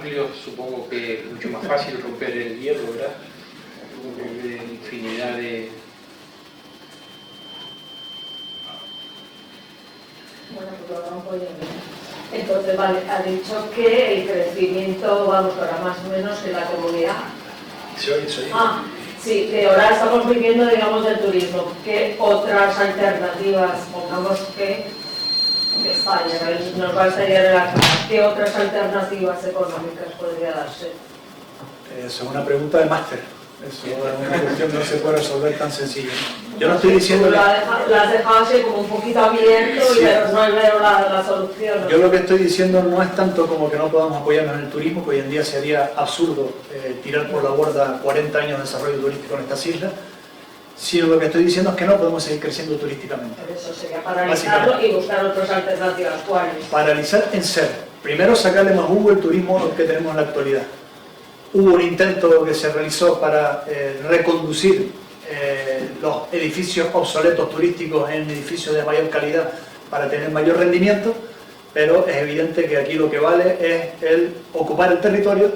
amplio, supongo que es mucho más fácil romper el hielo, ¿verdad? De infinidad de... Bueno, pues lo rompo yo. Entonces, vale, ha dicho que el crecimiento va a mejorar más o menos en la comunidad. Soy. Ah, sí, que ahora estamos viviendo, digamos, del turismo. ¿Qué otras alternativas, pongamos que España, nos va a estallar en la cara, qué otras alternativas económicas podría darse? Es una pregunta de máster. Eso es una cuestión que no se puede resolver tan sencilla. Yo no estoy diciendo... La has dejado así como un poquito abierto, sí, pero no veo la solución, ¿no? Yo lo que estoy diciendo no es tanto como que no podamos apoyarnos en el turismo, que hoy en día sería absurdo tirar por la borda 40 años de desarrollo turístico en estas islas, sino lo que estoy diciendo es que no podemos seguir creciendo turísticamente. Por eso sería paralizarlo y buscar otras alternativas. ¿Cuáles? Paralizar en ser. Primero sacarle más jugo al turismo que tenemos en la actualidad. Hubo un intento que se realizó para reconducir los edificios obsoletos turísticos en edificios de mayor calidad para tener mayor rendimiento, pero es evidente que aquí lo que vale es el ocupar el territorio,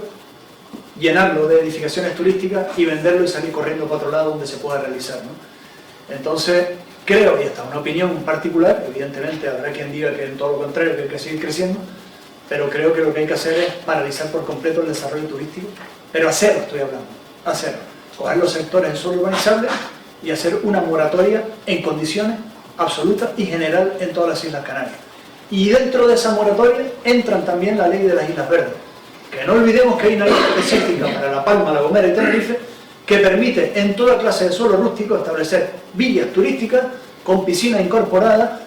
llenarlo de edificaciones turísticas y venderlo y salir corriendo para otro lado donde se pueda realizar, ¿no? Entonces, creo, y esta es una opinión particular, evidentemente habrá quien diga que en todo lo contrario, que hay que seguir creciendo, pero creo que lo que hay que hacer es paralizar por completo el desarrollo turístico, pero hacerlo, estoy hablando, hacerlo. Coger los sectores en suelo urbanizable y hacer una moratoria en condiciones absolutas y general en todas las Islas Canarias. Y dentro de esa moratoria entran también la ley de las Islas Verdes, que no olvidemos que hay una ley específica para La Palma, La Gomera y Tenerife que permite en toda clase de suelo rústico establecer villas turísticas con piscina incorporada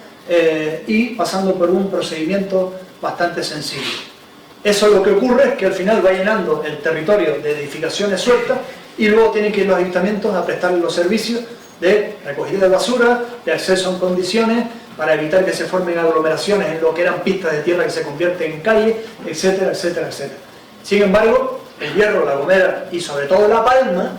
y pasando por un procedimiento bastante sencillo. Eso lo que ocurre es que al final va llenando el territorio de edificaciones sueltas y luego tienen que ir los ayuntamientos a prestarle los servicios de recogida de basura, de acceso en condiciones, para evitar que se formen aglomeraciones en lo que eran pistas de tierra que se convierten en calles, etcétera, etcétera, etcétera. Sin embargo, el Hierro, La Gomera y sobre todo La Palma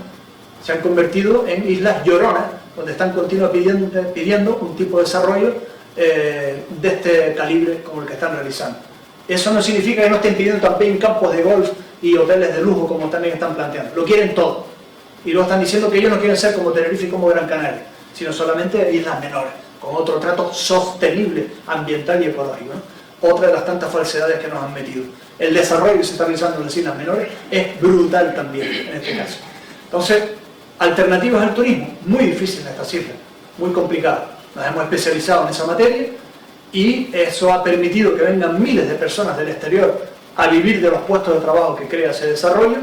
se han convertido en islas lloronas, donde están continuamente pidiendo un tipo de desarrollo de este calibre como el que están realizando. Eso no significa que no estén pidiendo también campos de golf y hoteles de lujo como también están planteando. Lo quieren todo. Y luego están diciendo que ellos no quieren ser como Tenerife y como Gran Canaria, sino solamente islas menores, con otro trato sostenible, ambiental y ecológico, ¿no? Otra de las tantas falsedades que nos han metido. El desarrollo que se está realizando en las islas menores es brutal también, en este caso. Entonces, alternativas al turismo, muy difícil en estas islas, muy complicado. Nos hemos especializado en esa materia y eso ha permitido que vengan miles de personas del exterior a vivir de los puestos de trabajo que crea ese desarrollo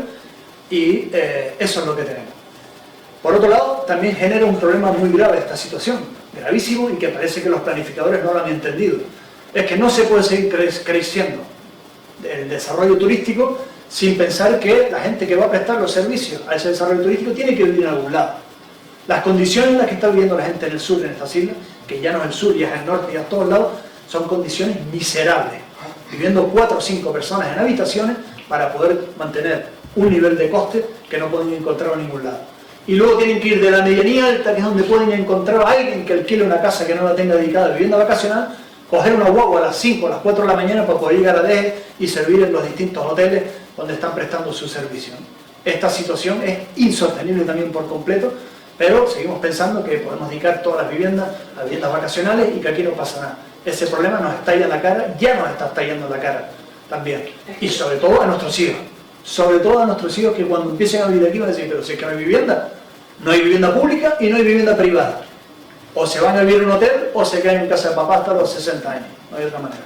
y eso es lo que tenemos. Por otro lado, también genera un problema muy grave esta situación, gravísimo, y que parece que los planificadores no lo han entendido. Es que no se puede seguir creciendo el desarrollo turístico sin pensar que la gente que va a prestar los servicios a ese desarrollo turístico tiene que vivir en algún lado. Las condiciones en las que está viviendo la gente en el sur, en estas islas, que ya no es el sur, ya es el norte y a todos lados, son condiciones miserables. Viviendo 4 o 5 personas en habitaciones para poder mantener un nivel de coste que no pueden encontrar en ningún lado. Y luego tienen que ir de la medianía alta, que es donde pueden encontrar a alguien que alquile una casa que no la tenga dedicada a vivienda vacacional, coger una guagua a las 5 o a las 4 de la mañana para poder llegar a Deje y servir en los distintos hoteles donde están prestando su servicio. Esta situación es insostenible también por completo, pero seguimos pensando que podemos dedicar todas las viviendas a viviendas vacacionales y que aquí no pasa nada. Ese problema nos estalla en la cara, ya nos está estallando en la cara también. Y sobre todo a nuestros hijos. Sobre todo a nuestros hijos que cuando empiecen a vivir aquí van a decir, pero si es que no hay vivienda pública y no hay vivienda privada. O se van a vivir en un hotel o se quedan en casa de papá hasta los 60 años. No hay otra manera.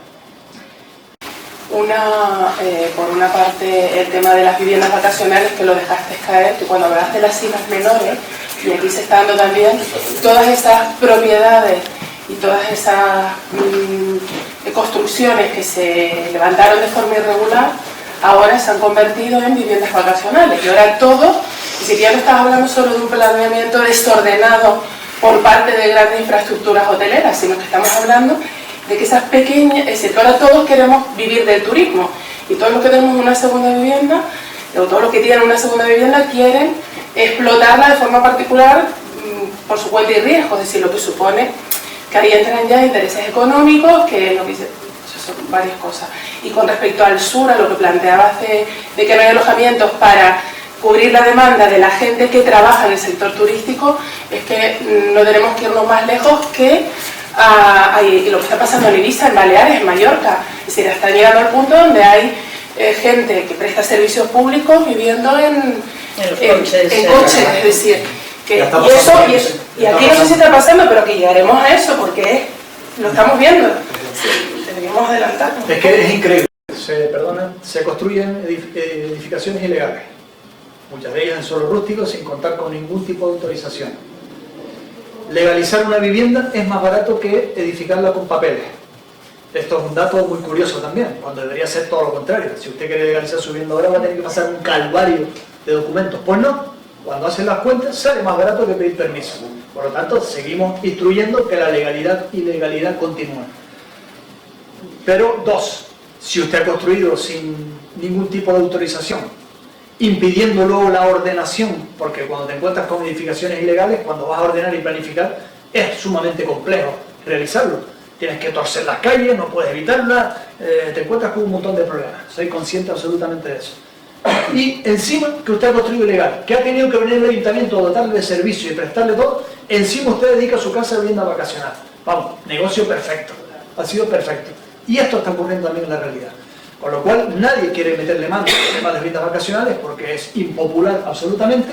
Por una parte, el tema de las viviendas vacacionales, que lo dejaste caer, que cuando hablas de las islas menores, y aquí se está dando también todas esas propiedades y todas esas construcciones que se levantaron de forma irregular, ahora se han convertido en viviendas vacacionales. Y ahora todo, y si ya no estás hablando solo de un planeamiento desordenado por parte de grandes infraestructuras hoteleras, sino que estamos hablando de que esas pequeñas, es decir, que ahora todos queremos vivir del turismo y todos los que tenemos una segunda vivienda, o todos los que tienen una segunda vivienda quieren explotarla de forma particular por su cuenta y riesgo, es decir, lo que supone que ahí entran ya intereses económicos, que es lo que son varias cosas. Y con respecto al sur, a lo que planteabas de que no hay alojamientos para cubrir la demanda de la gente que trabaja en el sector turístico, es que no tenemos que irnos más lejos que lo que está pasando en Ibiza, en Baleares, en Mallorca. Es decir, está llegando al punto donde hay gente que presta servicios públicos viviendo en coches, es decir, que, y aquí no sé si está pasando, pero que llegaremos a eso porque lo estamos viendo. Sí, deberíamos adelantarnos. Es que es increíble, se construyen edificaciones ilegales, muchas de ellas en suelo rústico sin contar con ningún tipo de autorización. Legalizar una vivienda es más barato que edificarla con papeles. Esto es un dato muy curioso también, cuando debería ser todo lo contrario. Si usted quiere legalizar su vivienda ahora va a tener que pasar un calvario de documentos. Pues no, cuando hacen las cuentas sale más barato que pedir permiso. Por lo tanto, seguimos instruyendo que la legalidad y ilegalidad continúan. Pero dos, si usted ha construido sin ningún tipo de autorización, impidiendo luego la ordenación, porque cuando te encuentras con edificaciones ilegales, cuando vas a ordenar y planificar, es sumamente complejo realizarlo. Tienes que torcer las calles, no puedes evitarlas, te encuentras con un montón de problemas. Soy consciente absolutamente de eso. Y encima que usted ha construido ilegal, que ha tenido que venir el ayuntamiento a dotarle de servicio y prestarle todo, encima usted dedica su casa a vivienda vacacional. Vamos, negocio perfecto, ha sido perfecto. Y esto está ocurriendo también en la realidad. Con lo cual nadie quiere meterle mano al tema de las viviendas vacacionales porque es impopular absolutamente,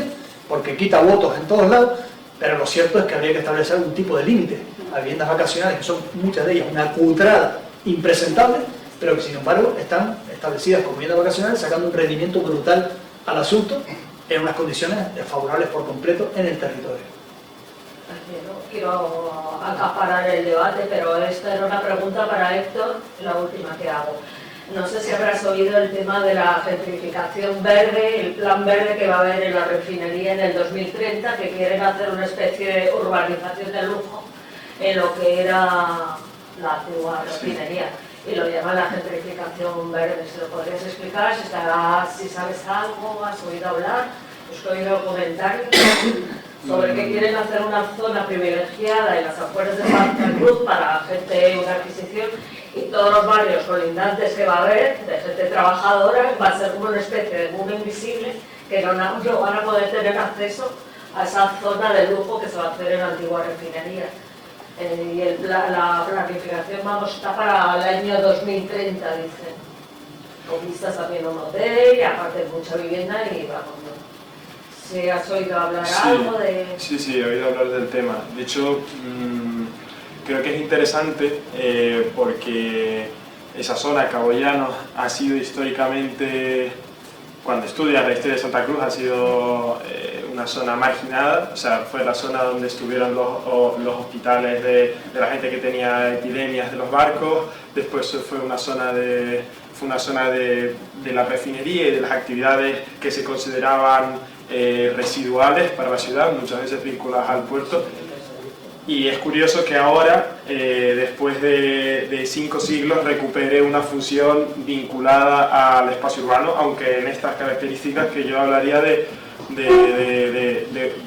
porque quita votos en todos lados, pero lo cierto es que habría que establecer algún tipo de límite a viviendas vacacionales, que son muchas de ellas una cutrada impresentable, pero que sin embargo están establecidas como viviendas vacacionales, sacando un rendimiento brutal al asunto en unas condiciones desfavorables por completo en el territorio. No quiero acaparar el debate, pero esta era una pregunta para Héctor, la última que hago. No sé si habrás oído el tema de la gentrificación verde, el plan verde que va a haber en la refinería en el 2030, que quieren hacer una especie de urbanización de lujo en lo que era la antigua refinería. Y lo llaman la gentrificación verde. ¿Se lo podrías explicar? Si sabes algo, has oído hablar, has oído comentarios sobre que quieren hacer una zona privilegiada en las afueras de Santa Cruz para gente de una adquisición, y todos los barrios colindantes que va a haber, de gente trabajadora, va a ser como una especie de mundo invisible que no van a poder tener acceso a esa zona de lujo que se va a hacer en la antigua refinería. Y la planificación, vamos, está para el año 2030, dicen. Con vistas también a un hotel y aparte mucha vivienda y vamos, ¿no? Si has oído hablar algo de... Sí, he oído hablar del tema. De hecho, creo que es interesante porque esa zona, Cabo Llano, ha sido históricamente, cuando estudias la historia de Santa Cruz, ha sido una zona marginada. O sea, fue la zona donde estuvieron los hospitales de la gente que tenía epidemias de los barcos. Después fue una zona de la refinería y de las actividades que se consideraban residuales para la ciudad, muchas veces vinculadas al puerto. Y es curioso que ahora, después de 5 siglos, recupere una función vinculada al espacio urbano, aunque en estas características que yo hablaría de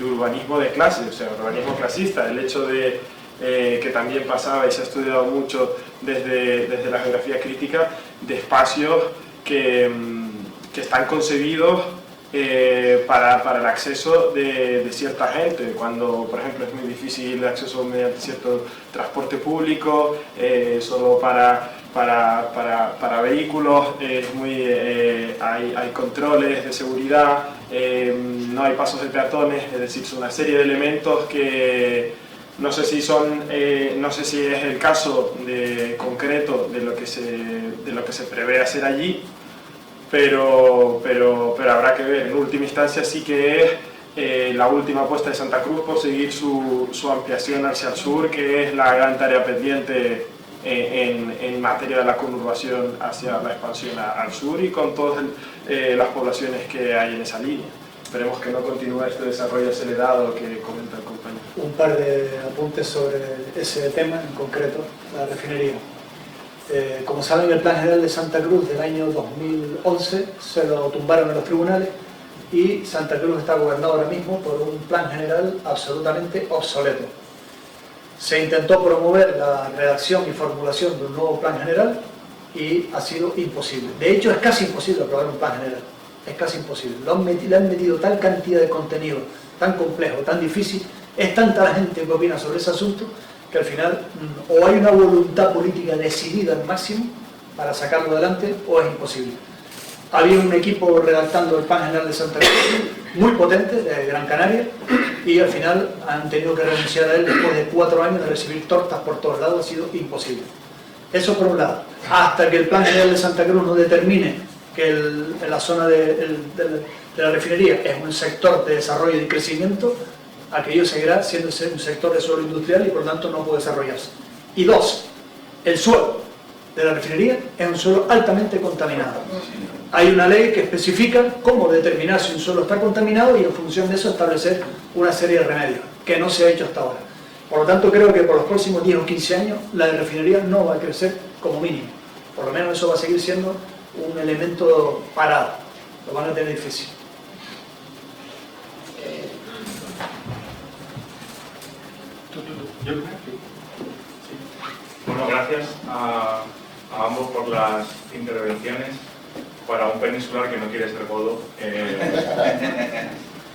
urbanismo de clase, o sea, urbanismo clasista. El hecho de que también pasaba y se ha estudiado mucho desde la geografía crítica, de espacios que están concebidos para el acceso de cierta gente, cuando por ejemplo es muy difícil el acceso mediante cierto transporte público, solo para vehículos, hay controles de seguridad, no hay pasos de peatones, es decir, son una serie de elementos que no sé si es el caso concreto de lo que se prevé hacer allí, pero habrá que ver. En última instancia sí que es la última apuesta de Santa Cruz por seguir su ampliación hacia el sur, que es la gran tarea pendiente en materia de la conurbación hacia la expansión al sur y con todas las poblaciones que hay en esa línea. Esperemos que no continúe este desarrollo acelerado que comenta el compañero. Un par de apuntes sobre ese tema en concreto, la refinería. Como saben, el Plan General de Santa Cruz del año 2011 se lo tumbaron en los tribunales y Santa Cruz está gobernado ahora mismo por un plan general absolutamente obsoleto. Se intentó promover la redacción y formulación de un nuevo plan general, y ha sido imposible. De hecho, es casi imposible aprobar un plan general. Es casi imposible. Le han metido tal cantidad de contenido, tan complejo, tan difícil, es tanta la gente que opina sobre ese asunto, que al final o hay una voluntad política decidida al máximo para sacarlo adelante, o es imposible. Había un equipo redactando el plan general de Santa Cruz, muy potente, de Gran Canaria, y al final han tenido que renunciar a él después de 4 años de recibir tortas por todos lados. Ha sido imposible. Eso por un lado. Hasta que el plan general de Santa Cruz no determine que la zona de la refinería es un sector de desarrollo y crecimiento, aquello seguirá siendo un sector de suelo industrial y por lo tanto no puede desarrollarse. Y 2, el suelo de la refinería es un suelo altamente contaminado. Hay una ley que especifica cómo determinar si un suelo está contaminado y en función de eso establecer una serie de remedios, que no se ha hecho hasta ahora. Por lo tanto, creo que por los próximos 10 o 15 años la refinería no va a crecer como mínimo. Por lo menos eso va a seguir siendo un elemento parado. Lo van a tener difícil. Bueno, gracias a ambos por las intervenciones. Para un peninsular que no quiere ser godo,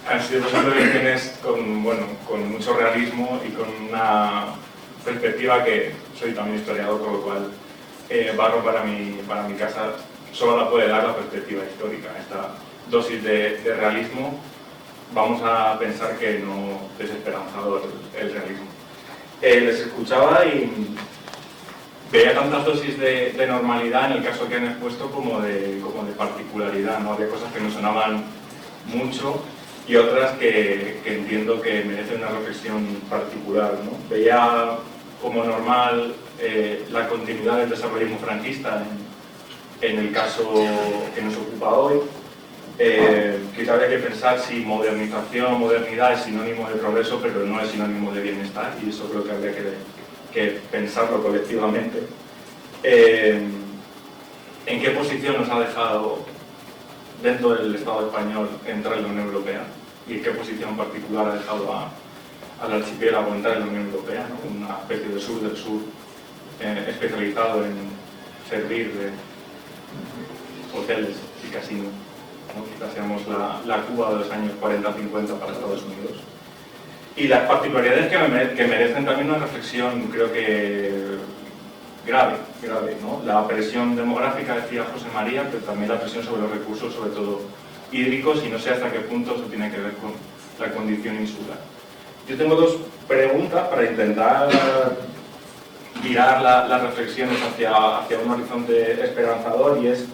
han sido dos intervenciones con mucho realismo y con una perspectiva que soy también historiador, con lo cual Barro para mi casa solo la puede dar la perspectiva histórica. Esta dosis de realismo, vamos a pensar que no desesperanzador el realismo. Les escuchaba y veía tantas dosis de normalidad en el caso que han expuesto como de particularidad, ¿no? Había cosas que no sonaban mucho y otras que entiendo que merecen una reflexión particular, ¿no? Veía como normal la continuidad del desarrollismo franquista en el caso que nos ocupa hoy. Quizá habría que pensar si modernización o modernidad es sinónimo de progreso, pero no es sinónimo de bienestar, y eso creo que habría que pensarlo colectivamente. ¿En qué posición nos ha dejado dentro del Estado español entrar en la Unión Europea? ¿Y en qué posición particular ha dejado al archipiélago entrar en la Unión Europea, ¿no? Una especie de sur del sur especializado en servir de hoteles y casinos, ¿no? Quizás seamos la Cuba de los años 40-50 para Estados Unidos. Y las particularidades que merecen también una reflexión, creo que grave, ¿no? La presión demográfica, decía José María, pero también la presión sobre los recursos, sobre todo hídricos, y no sé hasta qué punto eso tiene que ver con la condición insular. Yo tengo dos preguntas para intentar girar las reflexiones hacia un horizonte esperanzador, y es,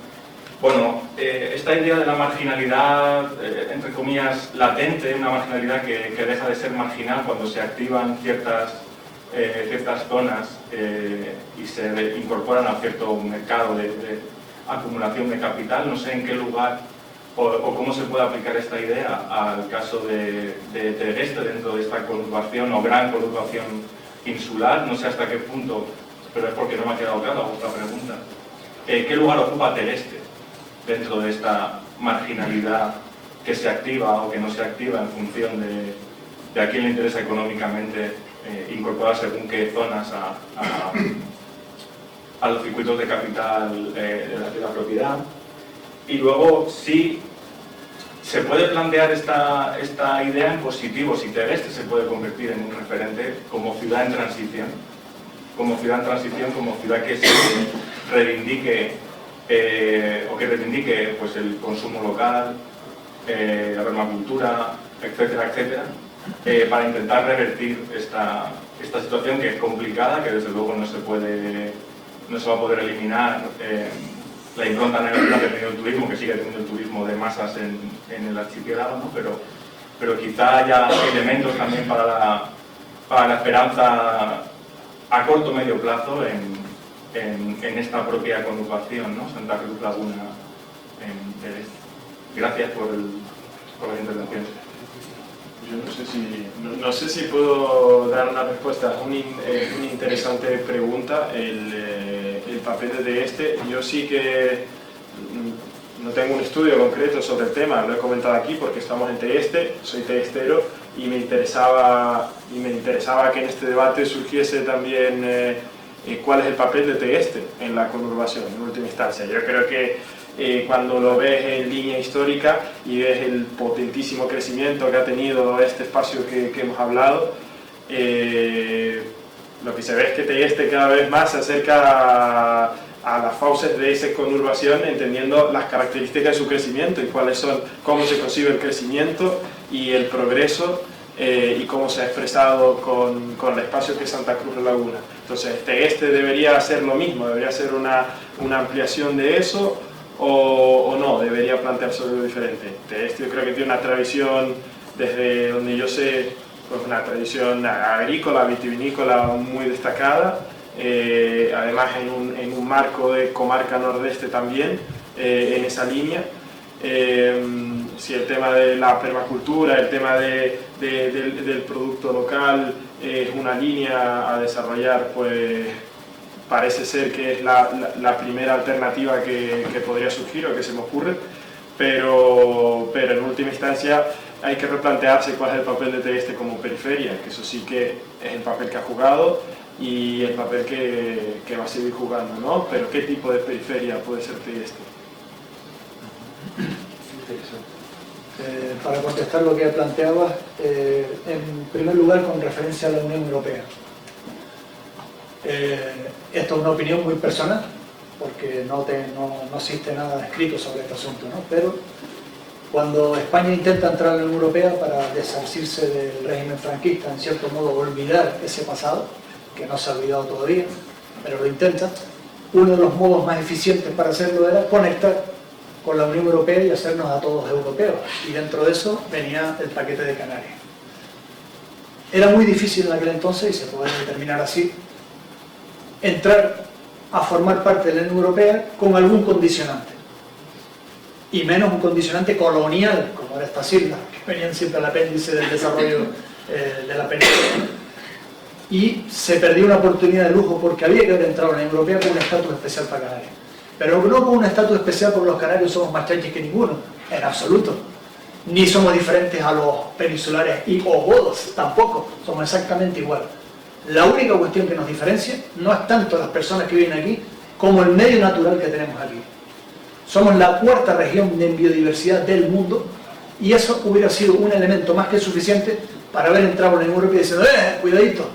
bueno, esta idea de la marginalidad, entre comillas, latente, una marginalidad que deja de ser marginal cuando se activan ciertas zonas y se incorporan a cierto mercado de acumulación de capital. No sé en qué lugar o cómo se puede aplicar esta idea al caso de Tegueste dentro de esta conurbación o gran conurbación insular. No sé hasta qué punto, pero es porque no me ha quedado clara vuestra pregunta. ¿Qué lugar ocupa Tegueste dentro de esta marginalidad que se activa o que no se activa en función de a quién le interesa económicamente incorporar según qué zonas a los circuitos de capital de la propiedad? Y luego, si se puede plantear esta idea en positivo, si Tegueste se puede convertir en un referente como ciudad en transición, como ciudad que se reivindique pues, el consumo local, la permacultura, etcétera, etcétera, para intentar revertir esta situación que es complicada, que desde luego no se va a poder eliminar la impronta negativa que ha tenido el turismo, que sigue teniendo el turismo de masas en el archipiélago, ¿no? Pero quizá haya elementos también para la esperanza a corto o medio plazo en esta propia conurbación, ¿no? Santa Cruz Laguna en Tegueste. Gracias por las intervenciones. Yo no sé si puedo dar una respuesta a una interesante pregunta, el papel de Tegueste. Yo sí que no tengo un estudio concreto sobre el tema, lo he comentado aquí porque estamos en Tegueste, soy teguestero, y me interesaba que en este debate surgiese también cuál es el papel de Tegueste en la conurbación, en última instancia. Yo creo que cuando lo ves en línea histórica y ves el potentísimo crecimiento que ha tenido este espacio que hemos hablado, lo que se ve es que Tegueste cada vez más se acerca a las fauces de esa conurbación, entendiendo las características de su crecimiento y cuáles son, cómo se concibe el crecimiento y el progreso, y cómo se ha expresado con el espacio que es Santa Cruz La Laguna. Entonces, Tegueste debería hacer lo mismo, debería hacer una ampliación de eso, o no, debería plantearse algo diferente. Tegueste yo creo que tiene una tradición, desde donde yo sé, pues una tradición agrícola, vitivinícola muy destacada, además en un marco de comarca nordeste también, en esa línea. Si el tema de la permacultura, el tema del producto local es una línea a desarrollar, pues parece ser que es la primera alternativa que podría surgir o que se me ocurre, pero en última instancia hay que replantearse cuál es el papel de Tegueste como periferia, que eso sí que es el papel que ha jugado y el papel que va a seguir jugando, ¿no? Pero ¿qué tipo de periferia puede ser Tegueste? Para contestar lo que planteabas, en primer lugar con referencia a la Unión Europea. Esto es una opinión muy personal, porque no existe nada escrito sobre este asunto, ¿no? Pero cuando España intenta entrar en la Unión Europea para desasirse del régimen franquista, en cierto modo olvidar ese pasado, que no se ha olvidado todavía, pero lo intenta, uno de los modos más eficientes para hacerlo era conectar con la Unión Europea y hacernos a todos europeos, y dentro de eso venía el paquete de Canarias. Era muy difícil en aquel entonces, y se puede determinar así, entrar a formar parte de la Unión Europea con algún condicionante, y menos un condicionante colonial, como eran estas islas, que venían siempre al apéndice del desarrollo de la península. Y se perdió una oportunidad de lujo porque había que haber entrado en la Unión Europea con un estatus especial para Canarias. Pero no con un estatus especial porque los canarios somos más chanchis que ninguno, en absoluto. Ni somos diferentes a los peninsulares o godos, tampoco, somos exactamente igual. La única cuestión que nos diferencia no es tanto las personas que viven aquí como el medio natural que tenemos aquí. Somos la cuarta región de biodiversidad del mundo y eso hubiera sido un elemento más que suficiente para haber entrado en la Unión Europea diciendo cuidadito,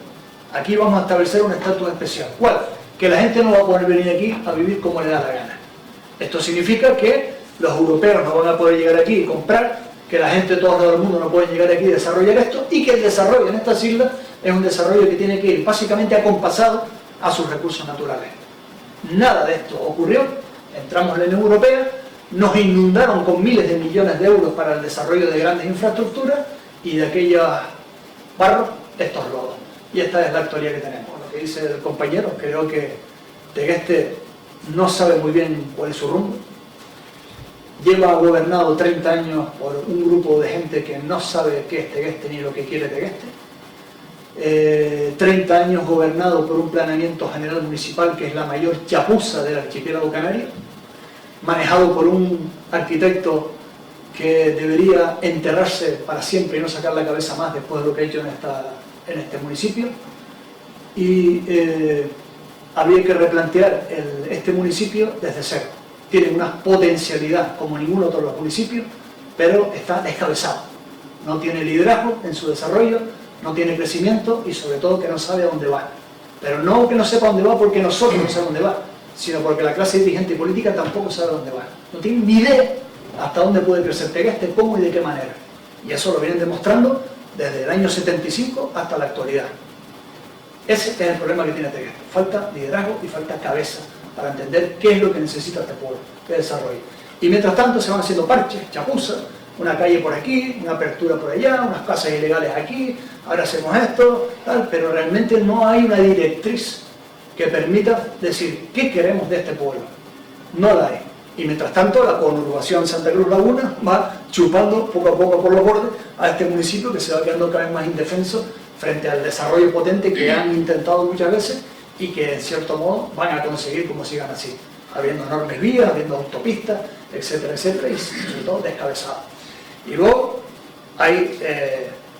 aquí vamos a establecer un estatus especial. ¿Cuál? Que la gente no va a poder venir aquí a vivir como le da la gana. Esto significa que los europeos no van a poder llegar aquí y comprar, que la gente de todo el mundo no puede llegar aquí y desarrollar esto, y que el desarrollo en estas islas es un desarrollo que tiene que ir básicamente acompasado a sus recursos naturales. Nada de esto ocurrió, entramos en la Unión Europea, nos inundaron con miles de millones de euros para el desarrollo de grandes infraestructuras y de aquellos barros, estos lodos. Y esta es la actualidad que tenemos. Lo que dice el compañero, creo que Tegueste no sabe muy bien cuál es su rumbo. Lleva gobernado 30 años por un grupo de gente que no sabe qué es Tegueste ni lo que quiere Tegueste. 30 años gobernado por un planeamiento general municipal que es la mayor chapuza del archipiélago canario, manejado por un arquitecto que debería enterrarse para siempre y no sacar la cabeza más después de lo que ha hecho en este municipio. Y habría que replantear este municipio desde cero. Tiene una potencialidad como ningún otro de los municipios, pero está descabezado. No tiene liderazgo en su desarrollo, no tiene crecimiento y sobre todo que no sabe a dónde va. Pero no que no sepa dónde va porque nosotros no sabemos dónde va, sino porque la clase dirigente y política tampoco sabe dónde va. No tiene ni idea hasta dónde puede crecer Tegueste, cómo y de qué manera. Y eso lo vienen demostrando desde el año 75 hasta la actualidad. Ese es el problema que tiene Tegueste. Falta liderazgo y falta cabeza para entender qué es lo que necesita este pueblo, qué desarrollo. Y mientras tanto se van haciendo parches, chapuzas, una calle por aquí, una apertura por allá, unas casas ilegales aquí, ahora hacemos esto, tal, pero realmente no hay una directriz que permita decir qué queremos de este pueblo. No la hay. Y mientras tanto la conurbación Santa Cruz Laguna va chupando poco a poco por los bordes a este municipio que se va quedando cada vez más indefenso frente al desarrollo potente que han intentado muchas veces y que en cierto modo van a conseguir como sigan así, habiendo enormes vías, habiendo autopistas, etcétera, etcétera, y sobre todo descabezados. Y luego hay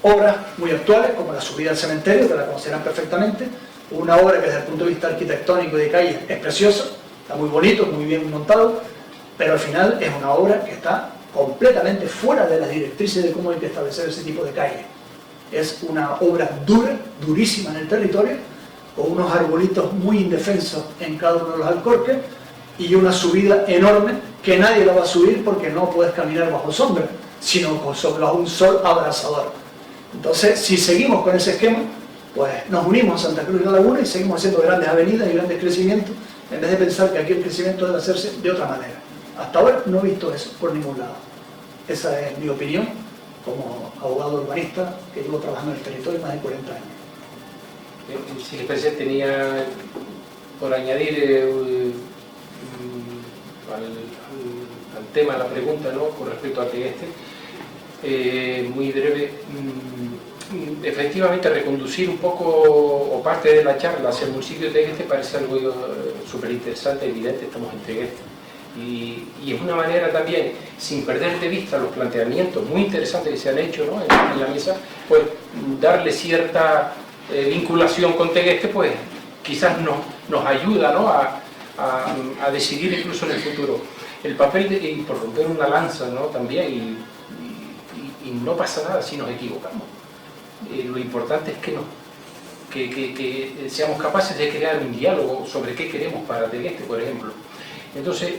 obras muy actuales como la subida al cementerio, que la conocerán perfectamente, una obra que desde el punto de vista arquitectónico y de calle es preciosa, está muy bonito, muy bien montado, pero al final es una obra que está completamente fuera de las directrices de cómo hay que establecer ese tipo de calle. Es una obra dura, durísima en el territorio, con unos arbolitos muy indefensos en cada uno de los alcorques y una subida enorme que nadie la va a subir porque no puedes caminar bajo sombra, sino bajo un sol abrasador. Entonces, si seguimos con ese esquema, pues nos unimos a Santa Cruz y La Laguna y seguimos haciendo grandes avenidas y grandes crecimientos, en vez de pensar que aquí el crecimiento debe hacerse de otra manera. Hasta ahora no he visto eso por ningún lado. Esa es mi opinión como abogado urbanista que llevo trabajando en el territorio más de 40 años. Si les parece, tenía por añadir al tema, a la pregunta, ¿no?, con respecto a Tegueste, muy breve. Efectivamente, reconducir un poco o parte de la charla hacia el municipio de Tegueste parece algo súper interesante, evidente, estamos en Tegueste. Y es una manera también, sin perder de vista los planteamientos muy interesantes que se han hecho, ¿no?, en la mesa, pues darle cierta vinculación con Tegueste, pues quizás nos ayuda, ¿no?, a decidir incluso en el futuro. El papel de, y por romper una lanza, ¿no?, también, y no pasa nada si nos equivocamos. Lo importante es que seamos capaces de crear un diálogo sobre qué queremos para Tegueste, por ejemplo. Entonces,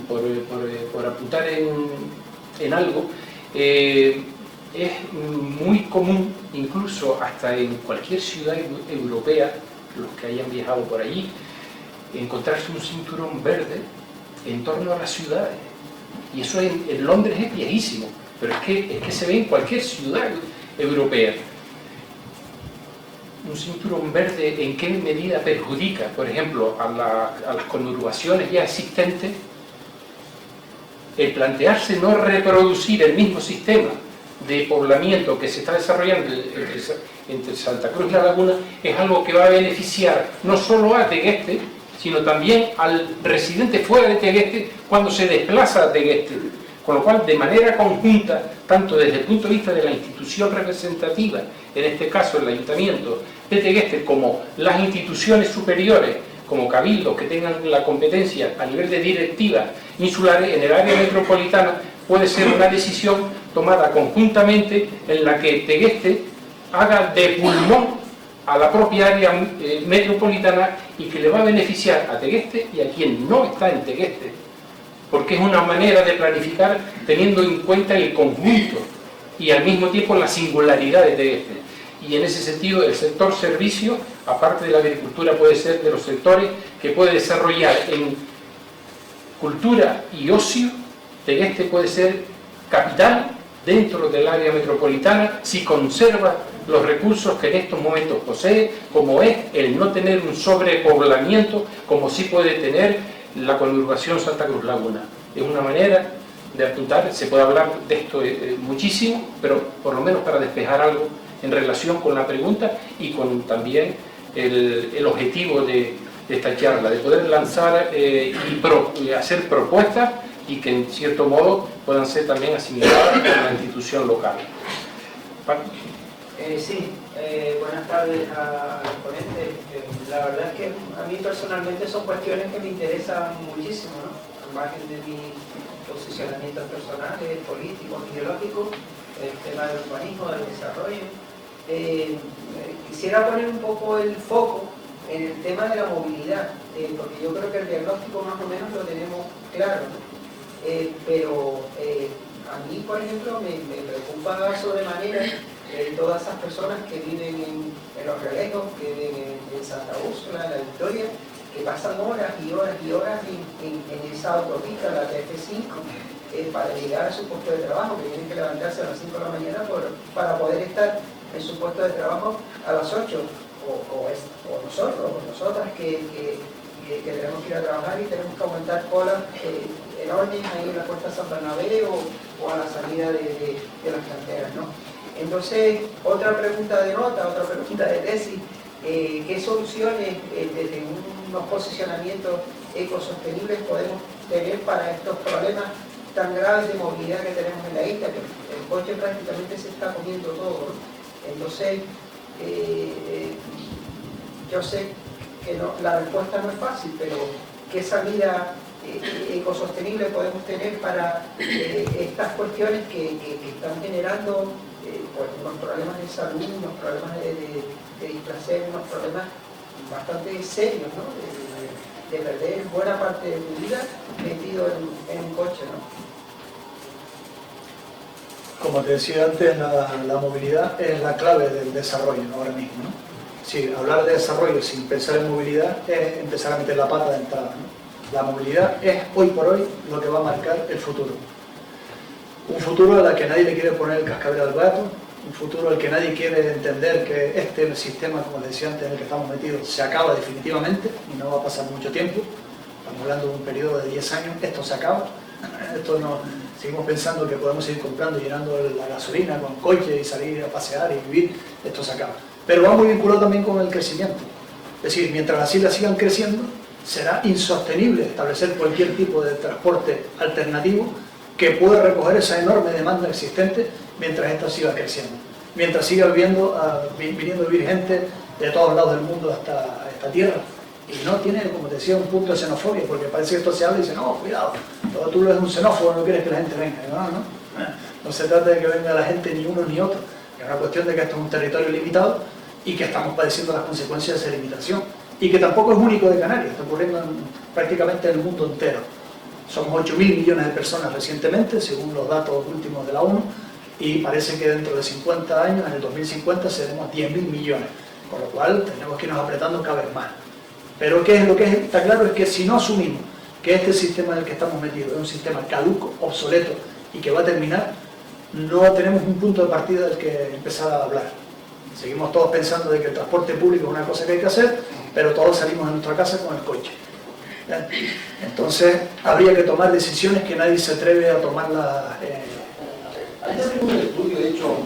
por apuntar en algo, es muy común, incluso hasta en cualquier ciudad europea, los que hayan viajado por allí, encontrarse un cinturón verde en torno a las ciudades. Y eso en Londres es viejísimo, pero es que se ve en cualquier ciudad europea. Un cinturón verde, ¿en qué medida perjudica, por ejemplo, a las conurbaciones ya existentes? El plantearse no reproducir el mismo sistema de poblamiento que se está desarrollando entre Santa Cruz y La Laguna es algo que va a beneficiar no solo a Tegueste, sino también al residente fuera de Tegueste cuando se desplaza a Tegueste. Con lo cual, de manera conjunta, tanto desde el punto de vista de la institución representativa, en este caso el Ayuntamiento de Tegueste, como las instituciones superiores, como cabildos que tengan la competencia a nivel de directivas insulares en el área metropolitana, puede ser una decisión tomada conjuntamente en la que Tegueste haga de pulmón a la propia área metropolitana y que le va a beneficiar a Tegueste y a quien no está en Tegueste, porque es una manera de planificar teniendo en cuenta el conjunto y al mismo tiempo la singularidad de Tegueste. Y en ese sentido el sector servicio, aparte de la agricultura, puede ser de los sectores que puede desarrollar en cultura y ocio. Tegueste puede ser capital dentro del área metropolitana si conserva los recursos que en estos momentos posee, como es el no tener un sobrepoblamiento, como sí puede tener la conurbación Santa Cruz Laguna. Es una manera de apuntar, se puede hablar de esto muchísimo, pero por lo menos para despejar algo en relación con la pregunta y con también el objetivo de esta charla, de poder lanzar y hacer propuestas y que en cierto modo puedan ser también asimiladas por la institución local. Buenas tardes a los ponentes. La verdad es que a mí personalmente son cuestiones que me interesan muchísimo, ¿no? Al margen de mis posicionamientos personales, políticos, ideológicos, el tema del urbanismo, del desarrollo. Quisiera poner un poco el foco en el tema de la movilidad, porque yo creo que el diagnóstico más o menos lo tenemos claro, ¿no? Pero a mí, por ejemplo, me preocupa sobremanera todas esas personas que viven en Los Realejos, que viven en Santa Úrsula, en La Victoria, que pasan horas y horas y horas en esa autopista, la TF5, para llegar a su puesto de trabajo, que tienen que levantarse a las 5 de la mañana para poder estar en su puesto de trabajo a las 8, o nosotros, o nosotras que tenemos que ir a trabajar y tenemos que aguantar colas enormes ahí en la puerta de San Bernabé o a la salida de las canteras, ¿no? Entonces, otra pregunta de nota, otra pregunta de tesis, ¿qué soluciones desde unos posicionamientos ecosostenibles podemos tener para estos problemas tan graves de movilidad que tenemos en la isla? Que el coche prácticamente se está comiendo todo, ¿no? Entonces, yo sé la respuesta no es fácil, pero qué salida ecosostenible podemos tener para estas cuestiones que están generando pues, unos problemas de salud, unos problemas de displacer, unos problemas bastante serios, ¿no? De perder buena parte de tu vida metido en un coche, ¿no? Como te decía antes, la movilidad es la clave del desarrollo ahora mismo, ¿no? Sí, hablar de desarrollo sin pensar en movilidad es empezar a meter la pata de entrada, ¿no? La movilidad es hoy por hoy lo que va a marcar el futuro. Un futuro al que nadie le quiere poner el cascabel al gato, un futuro al que nadie quiere entender que este sistema, como les decía antes, en el que estamos metidos, se acaba definitivamente y no va a pasar mucho tiempo. Estamos hablando de un periodo de 10 años, esto se acaba. Esto no, seguimos pensando que podemos seguir comprando y llenando la gasolina con coche y salir a pasear y vivir, esto se acaba. Pero va muy vinculado también con el crecimiento. Es decir, mientras las islas sigan creciendo, será insostenible establecer cualquier tipo de transporte alternativo que pueda recoger esa enorme demanda existente mientras esta siga creciendo. Mientras siga viniendo a vivir gente de todos lados del mundo hasta esta tierra. Y no tiene, como te decía, un punto de xenofobia, porque parece que esto se habla y dice, no, cuidado, tú lo eres un xenófobo, no quieres que la gente venga. No se trata de que venga la gente ni uno ni otro. Es una cuestión de que esto es un territorio limitado y que estamos padeciendo las consecuencias de esa limitación. Y que tampoco es único de Canarias, está ocurriendo prácticamente en el mundo entero. Somos 8.000 millones de personas recientemente, según los datos últimos de la ONU, y parece que dentro de 50 años, en el 2050, seremos 10.000 millones, con lo cual tenemos que irnos apretando cada vez más. Pero ¿qué es lo que está claro? Es que si no asumimos que este sistema en el que estamos metidos es un sistema caduco, obsoleto y que va a terminar, no tenemos un punto de partida del que empezar a hablar. Seguimos todos pensando de que el transporte público es una cosa que hay que hacer, pero todos salimos de nuestra casa con el coche. Entonces, habría que tomar decisiones que nadie se atreve a tomarlas. Hay un estudio hecho,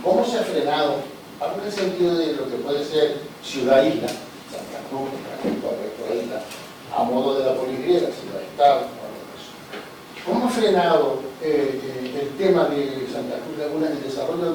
¿cómo se ha frenado? Algo en el sentido de lo que puede ser ciudad-isla, Santa Cruz, isla, a modo de la poligriega, ciudad-estado. ¿Cómo ha frenado el tema de Santa Cruz Laguna, el desarrollo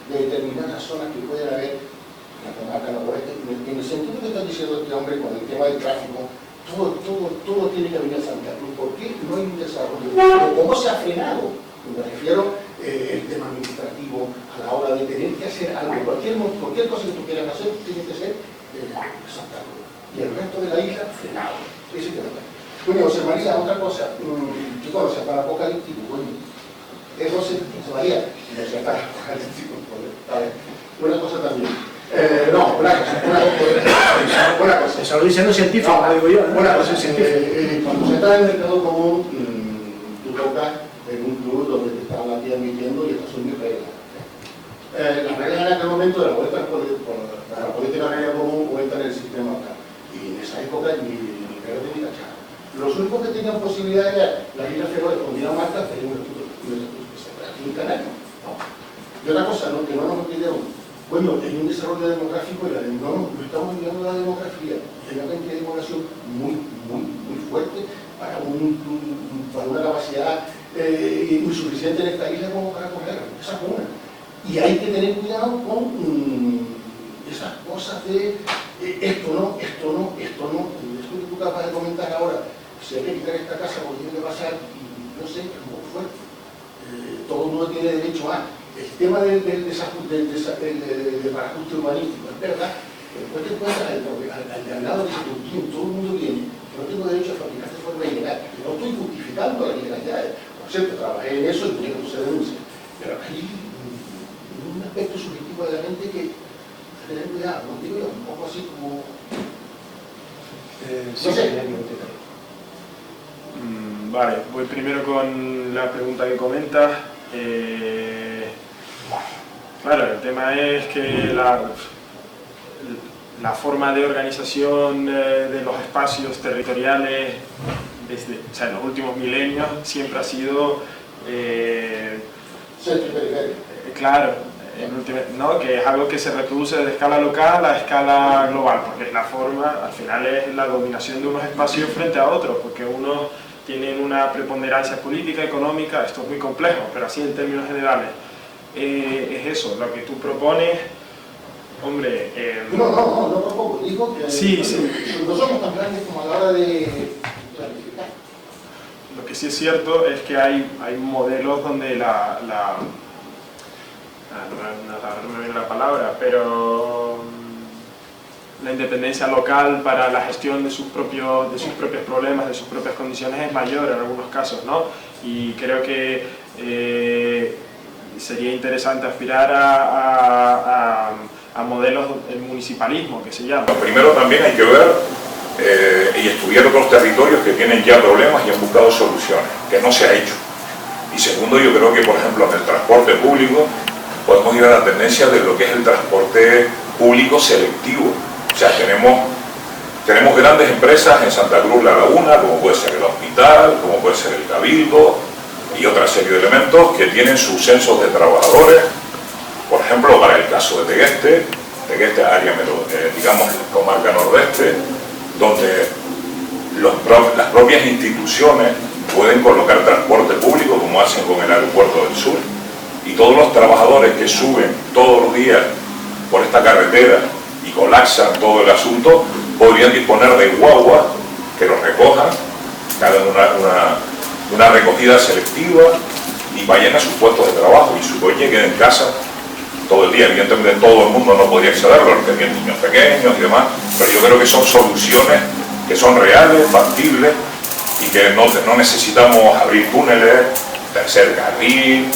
de determinadas zonas que pueden haber en la comarca noroeste? En el sentido que está diciendo este hombre con el tema del tráfico, todo tiene que venir a Santa Cruz. ¿Por qué no hay un desarrollo? ¿Cómo se ha frenado? Me refiero el tema administrativo a la hora de tener que hacer algo. Cualquier cosa que tú quieras hacer tiene que ser Santa Cruz. Y el resto de la isla, frenado. Eso que no. Bueno, José María, otra cosa. ¿Qué conoces para Apocalíptico? Bueno, es José María. No sé, para Apocalíptico. Una cosa también. Una cosa. Eso lo dicen los científicos, no digo yo. Una cosa científica. Cuando se está en el mercado común, tú tocas en un club donde te están aquí admitiendo y estas son mis reglas. Las reglas en aquel momento de la política agraria común o entran en el sistema local. Y en esa época ni Verde ni Cachara. Los únicos que tenían posibilidad era las Islas Feroe con Dinamarca, tenían un estatuto aquí en Canarias. No. Y otra cosa, que no nos olvidemos. Bueno, hay un desarrollo demográfico y no estamos viviendo la demografía. Hay una cantidad de población muy fuerte para una capacidad muy suficiente en esta isla como para coger esa zona. Y hay que tener cuidado con esas cosas de esto no. Esto que tú acabas de comentar ahora, si hay que quitar esta casa porque tiene que pasar, y no sé, es muy fuerte. Todo el mundo tiene derecho a. El tema del parajuste urbanístico, es verdad, pero después te encuentras al lado de ese todo el mundo viene, que no tengo derecho a fabricar de forma ilegal. No estoy justificando la ilegalidad, por cierto, trabajé en eso y tenía que se denuncia. Pero hay un aspecto subjetivo de la mente que hay que tener cuidado, no digo yo, un poco así como. No sé. Vale, voy primero con la pregunta que comentas. Claro, el tema es que la forma de organización de los espacios territoriales en los últimos milenios siempre ha sido claro, que es algo que se reproduce de escala local a escala global, porque es la forma, al final es la dominación de unos espacios frente a otros, porque unos tienen una preponderancia política, económica, esto es muy complejo, pero así en términos generales. Es eso, lo que tú propones Hombre, No propongo, digo que sí. no somos tan grandes como a la hora de planificar. Lo que sí es cierto es que hay modelos donde no me viene la palabra, pero la independencia local para la gestión de sus propios problemas, de sus propias condiciones es mayor en algunos casos, ¿no? Y creo que sería interesante aspirar a modelos del municipalismo, que se llama. Primero también hay que ver y estudiar otros territorios que tienen ya problemas y han buscado soluciones, que no se ha hecho. Y segundo, yo creo que, por ejemplo, en el transporte público podemos ir a la tendencia de lo que es el transporte público selectivo. O sea, tenemos grandes empresas en Santa Cruz La Laguna, como puede ser el hospital, como puede ser el Cabildo y otra serie de elementos que tienen sus censos de trabajadores. Por ejemplo, para el caso de Tegueste, área, digamos, comarca nordeste, donde las propias instituciones pueden colocar transporte público, como hacen con el aeropuerto del sur, y todos los trabajadores que suben todos los días por esta carretera y colapsan todo el asunto, podrían disponer de guaguas que los recojan, que hagan una recogida selectiva y vayan a sus puestos de trabajo, y su coche quede en casa todo el día. Evidentemente todo el mundo no podría accederlo, los que tienen niños pequeños y demás, pero yo creo que son soluciones que son reales, factibles, y que no necesitamos abrir túneles, tercer carril.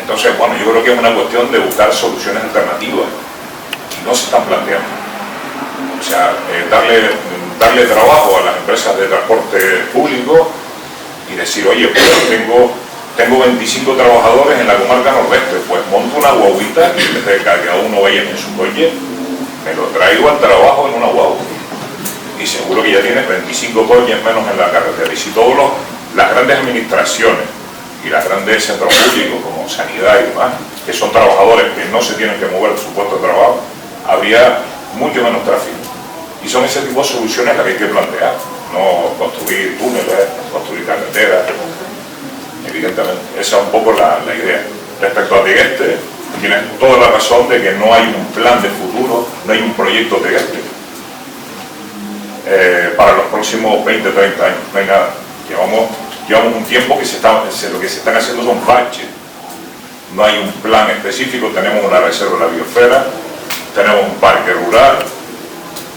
Entonces, bueno, yo creo que es una cuestión de buscar soluciones alternativas, y no se están planteando. O sea, darle trabajo a las empresas de transporte público y decir, oye, pues tengo 25 trabajadores en la comarca nordeste, pues monto una guaguita y en vez de que cada uno vaya en su coche, me lo traigo al trabajo en una guagua. Y seguro que ya tienes 25 coches menos en la carretera. Y si todas las grandes administraciones y los grandes centros públicos como sanidad y demás, que son trabajadores que no se tienen que mover de su puesto de trabajo, habría mucho menos tráfico. Y son ese tipo de soluciones las que hay que plantear, no construir túneles, construir carreteras. Evidentemente, esa es un poco la idea. Respecto a Tegueste, tienes toda la razón de que no hay un plan de futuro, no hay un proyecto Tegueste para los próximos 20, 30 años, no hay nada. Llevamos un tiempo que lo que se están haciendo son parches, no hay un plan específico. Tenemos una reserva de la biosfera, tenemos un parque rural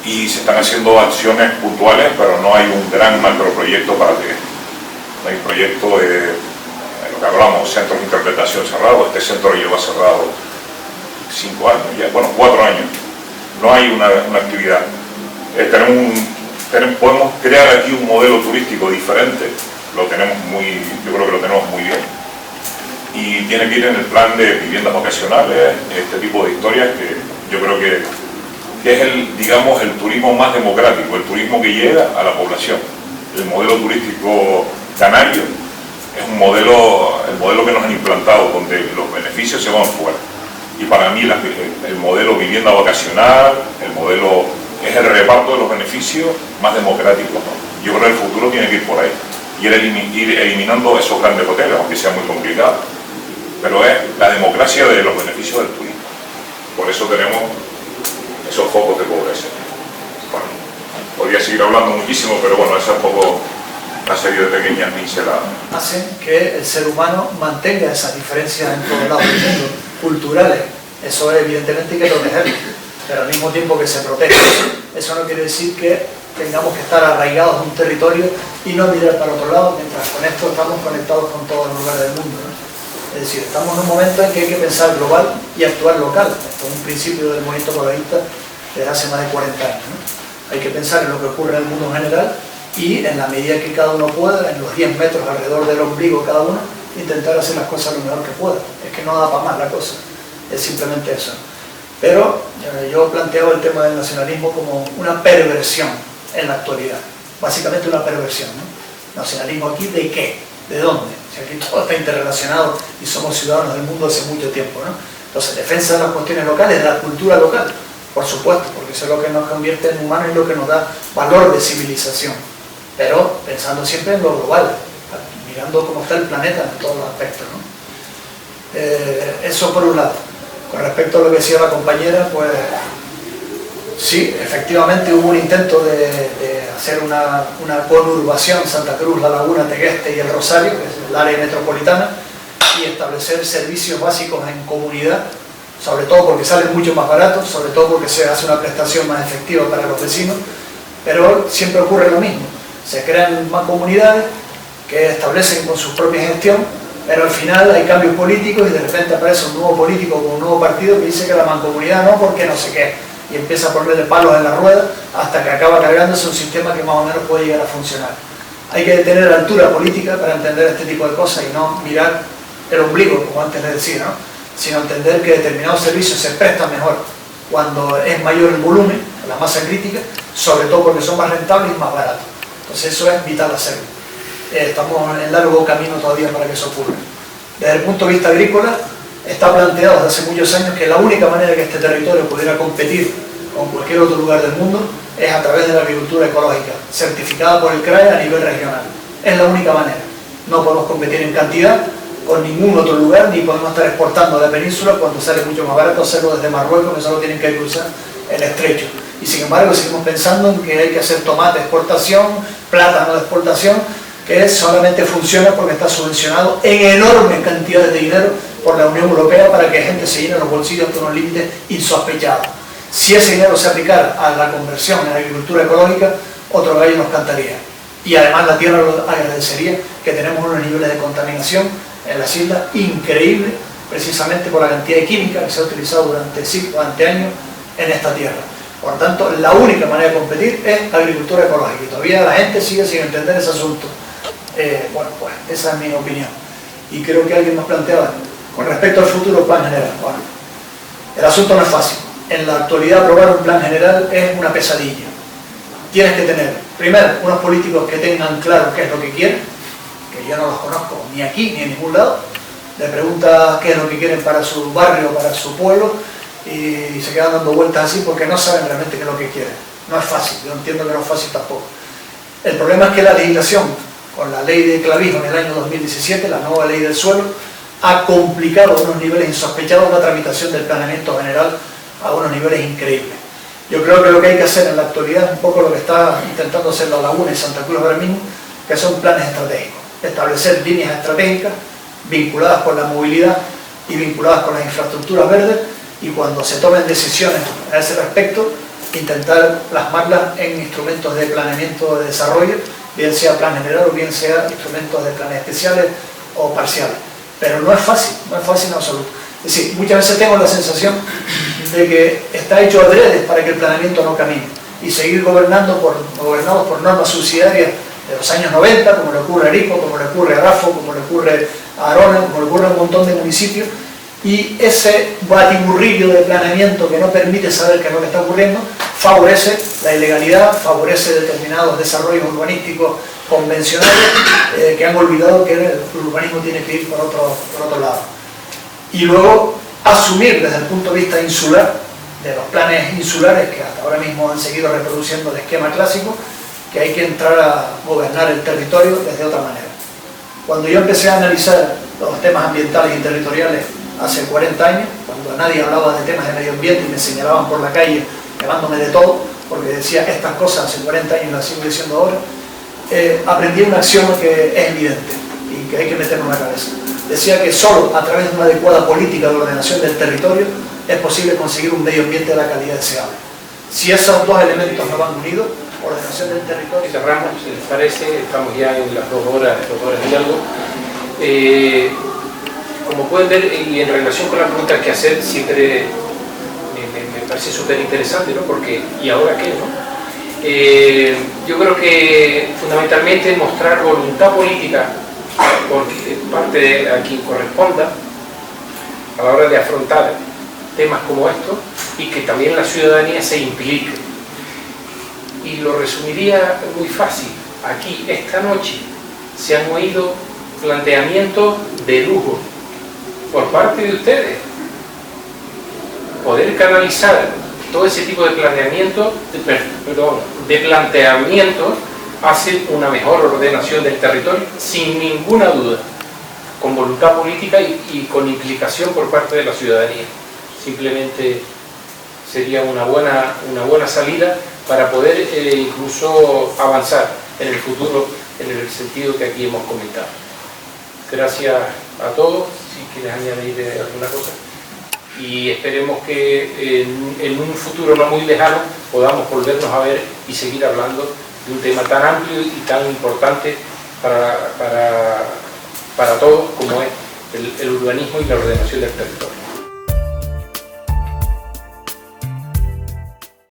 y se están haciendo acciones puntuales, pero no hay un gran macroproyecto para Tegueste. No hay proyecto lo que hablamos, centros de interpretación cerrados. Este centro lleva cerrado 5 años, ya, bueno, 4 años. No hay una actividad. Podemos crear aquí un modelo turístico diferente. Yo creo que lo tenemos muy bien. Y tiene que ir en el plan de viviendas vacacionales, este tipo de historias que yo creo que es el turismo más democrático, el turismo que llega a la población. El modelo turístico canario es el modelo que nos han implantado, donde los beneficios se van fuera. Y para mí el modelo vivienda vacacional, el modelo es el reparto de los beneficios más democrático, ¿no? Yo creo que el futuro tiene que ir por ahí, ir eliminando esos grandes hoteles, aunque sea muy complicado, pero es la democracia de los beneficios del turismo. Por eso tenemos esos focos de pobreza. Bueno, podría seguir hablando muchísimo, pero bueno, esa es un poco una serie de pequeñas pinceladas. Hacen que el ser humano mantenga esas diferencias en todos lados del mundo, culturales. Eso evidentemente hay que protegerlo, pero al mismo tiempo que se protege, eso no quiere decir que tengamos que estar arraigados a un territorio y no mirar para otro lado, mientras con esto estamos conectados con todos los lugares del mundo, ¿no? Es decir, estamos en un momento en que hay que pensar global y actuar local. Esto es un principio del movimiento ecologista desde hace más de 40 años, ¿no? Hay que pensar en lo que ocurre en el mundo en general y en la medida que cada uno pueda, en los 10 metros alrededor del ombligo cada uno, intentar hacer las cosas lo mejor que pueda. Es que no da para más la cosa, es simplemente eso. Pero yo planteo el tema del nacionalismo como una perversión en la actualidad, básicamente una perversión, ¿no? ¿Nacionalismo aquí de qué? ¿De dónde? Si aquí todo está interrelacionado y somos ciudadanos del mundo hace mucho tiempo, ¿no? Entonces, defensa de las cuestiones locales, de la cultura local, por supuesto, porque eso es lo que nos convierte en humanos y lo que nos da valor de civilización, pero pensando siempre en lo global, mirando cómo está el planeta en todos los aspectos, ¿no? Eso por un lado. Con respecto a lo que decía la compañera, pues sí, efectivamente hubo un intento de hacer una conurbación Santa Cruz, La Laguna, Tegueste y El Rosario, que es el área metropolitana, y establecer servicios básicos en comunidad, sobre todo porque salen mucho más baratos, sobre todo porque se hace una prestación más efectiva para los vecinos, pero siempre ocurre lo mismo. Se crean más comunidades que establecen con su propia gestión, pero al final hay cambios políticos y de repente aparece un nuevo político con un nuevo partido que dice que la mancomunidad no, porque no sé qué, y empieza a ponerle palos en la rueda hasta que acaba cargándose un sistema que más o menos puede llegar a funcionar. Hay que tener altura política para entender este tipo de cosas y no mirar el ombligo, como antes le decía, ¿no? Sino entender que determinados servicios se prestan mejor cuando es mayor el volumen, la masa crítica, sobre todo porque son más rentables y más baratos. Entonces eso es vital hacerlo. Estamos en largo camino todavía para que eso ocurra. Desde el punto de vista agrícola, está planteado desde hace muchos años que la única manera que este territorio pudiera competir con cualquier otro lugar del mundo es a través de la agricultura ecológica, certificada por el CRAE a nivel regional. Es la única manera. No podemos competir en cantidad con ningún otro lugar, ni podemos estar exportando a la península cuando sale mucho más barato hacerlo desde Marruecos, que solo tienen que cruzar el estrecho. Y sin embargo seguimos pensando en que hay que hacer tomate de exportación, plátano de exportación, que solamente funciona porque está subvencionado en enormes cantidades de dinero por la Unión Europea para que gente se llene los bolsillos hasta unos límites insospechados. Si ese dinero se aplicara a la conversión en la agricultura ecológica, otro gallo nos cantaría. Y además la tierra lo agradecería, que tenemos unos niveles de contaminación en las islas increíbles, precisamente por la cantidad de química que se ha utilizado durante siglos, durante años en esta tierra. Por lo tanto, la única manera de competir es agricultura ecológica y todavía la gente sigue sin entender ese asunto. Bueno, pues esa es mi opinión. Y creo que alguien nos planteaba, con respecto al futuro plan general, bueno, el asunto no es fácil. En la actualidad aprobar un plan general es una pesadilla. Tienes que tener, primero, unos políticos que tengan claro qué es lo que quieren, que yo no los conozco ni aquí ni en ningún lado. Le preguntas qué es lo que quieren para su barrio, para su pueblo, y se quedan dando vueltas así porque no saben realmente qué es lo que quieren. No es fácil, yo entiendo que no es fácil tampoco. El problema es que la legislación, con la ley de clavismo en el año 2017, la nueva ley del suelo, ha complicado a unos niveles insospechados la tramitación del planeamiento general a unos niveles increíbles. Yo creo que lo que hay que hacer en la actualidad es un poco lo que está intentando hacer La Laguna y Santa Cruz ahora mismo, que son planes estratégicos. Establecer líneas estratégicas vinculadas con la movilidad y vinculadas con las infraestructuras verdes, y cuando se tomen decisiones a ese respecto, intentar plasmarlas en instrumentos de planeamiento de desarrollo, bien sea plan general o bien sea instrumentos de planes especiales o parciales. Pero no es fácil en absoluto. Es decir, muchas veces tengo la sensación de que está hecho adrede para que el planeamiento no camine y seguir gobernados por normas subsidiarias de los años 90, como le ocurre a Erico, como le ocurre a Rafo, como le ocurre a Arona, como le ocurre a un montón de municipios, y ese batiburrillo de planeamiento que no permite saber qué es lo que está ocurriendo favorece la ilegalidad, favorece determinados desarrollos urbanísticos convencionales que han olvidado que el urbanismo tiene que ir por otro lado. Y luego asumir desde el punto de vista insular, de los planes insulares que hasta ahora mismo han seguido reproduciendo el esquema clásico, que hay que entrar a gobernar el territorio desde otra manera. Cuando yo empecé a analizar los temas ambientales y territoriales hace 40 años, cuando nadie hablaba de temas de medio ambiente y me señalaban por la calle llamándome de todo, porque decía estas cosas hace 40 años y las sigo diciendo ahora, aprendí un axioma que es evidente y que hay que meterlo en la cabeza. Decía que solo a través de una adecuada política de ordenación del territorio es posible conseguir un medio ambiente de la calidad deseable. Si esos dos elementos no van unidos, ordenación del territorio... Cerramos, si les parece, estamos ya en las 2 horas y algo. Como pueden ver, y en relación con la pregunta que hacer, siempre me parece súper interesante, ¿no? Porque, ¿y ahora qué, no? Yo creo que fundamentalmente mostrar voluntad política por parte de a quien corresponda a la hora de afrontar temas como estos, y que también la ciudadanía se implique. Y lo resumiría muy fácil. Aquí, esta noche, se han oído planteamientos de lujo por parte de ustedes. Poder canalizar todo ese tipo de planteamientos, hace una mejor ordenación del territorio, sin ninguna duda, con voluntad política y con implicación por parte de la ciudadanía. simplemente sería una buena salida para poder incluso avanzar en el futuro en el sentido que aquí hemos comentado. Gracias a todos, si quieres añadir alguna cosa, y esperemos que en un futuro no muy lejano podamos volvernos a ver y seguir hablando de un tema tan amplio y tan importante para todos como es el urbanismo y la ordenación del territorio.